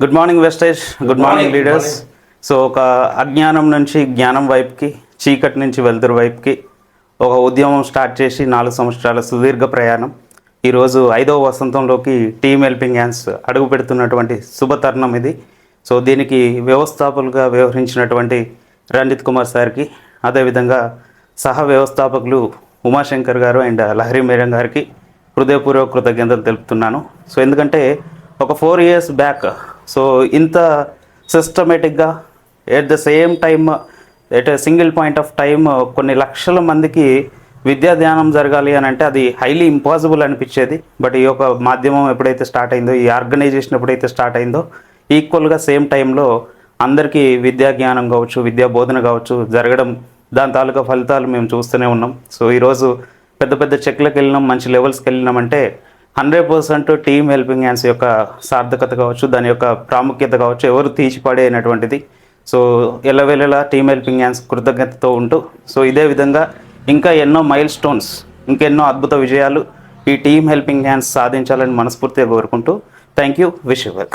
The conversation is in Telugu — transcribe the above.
గుడ్ మార్నింగ్ వెస్టేజ్, గుడ్ మార్నింగ్ లీడర్స్. సో ఒక అజ్ఞానం నుంచి జ్ఞానం వైపుకి, చీకటి నుంచి వెలుతురు వైపుకి ఒక ఉద్యమం స్టార్ట్ చేసి 4 సంవత్సరాల సుదీర్ఘ ప్రయాణం. ఈరోజు 5వ వసంతంలోకి టీమ్ హెల్పింగ్ హ్యాండ్స్ అడుగు పెడుతున్నటువంటి శుభతరుణం ఇది. సో దీనికి వ్యవస్థాపకులుగా వ్యవహరించినటువంటి రంజిత్ కుమార్ సార్కి, అదేవిధంగా సహ వ్యవస్థాపకులు ఉమాశంకర్ గారు అండ్ లహరి మేడం గారికి హృదయపూర్వక కృతజ్ఞతలు తెలుపుతున్నాను. సో ఎందుకంటే ఒక 4 years బ్యాక్ సో ఇంత సిస్టమేటిక్గా at the same time at single point of time కొన్ని లక్షల మందికి విద్యా ధ్యానం జరగాలి అని అంటే అది హైలీ ఇంపాసిబుల్ అనిపించేది. బట్ ఈ యొక్క మాధ్యమం ఎప్పుడైతే స్టార్ట్ అయిందో, ఈ ఆర్గనైజేషన్ ఎప్పుడైతే స్టార్ట్ అయిందో, ఈక్వల్గా సేమ్ టైంలో అందరికీ విద్యా జ్ఞానం కావచ్చు, విద్యా బోధన కావచ్చు జరగడం, దాని తాలూకా ఫలితాలు మేము చూస్తూనే ఉన్నాం. సో ఈరోజు పెద్ద పెద్ద చెక్లకు వెళ్ళినాం, మంచి లెవెల్స్కి వెళ్ళినామంటే 100% టీమ్ హెల్పింగ్ హ్యాండ్స్ యొక్క సార్థకత కావచ్చు, దాని యొక్క ప్రాముఖ్యత కావచ్చు ఎవరు తీసిపడేనటువంటిది. సో ఎల్లవేళలా టీమ్ హెల్పింగ్ హ్యాండ్స్ కృతజ్ఞతతో ఉంటూ, సో ఇదే విధంగా ఇంకా ఎన్నో మైల్ స్టోన్స్, ఇంకెన్నో అద్భుత విజయాలు ఈ టీమ్ హెల్పింగ్ హ్యాండ్స్ సాధించాలని మనస్ఫూర్తిగా కోరుకుంటూ thank you, wish you well.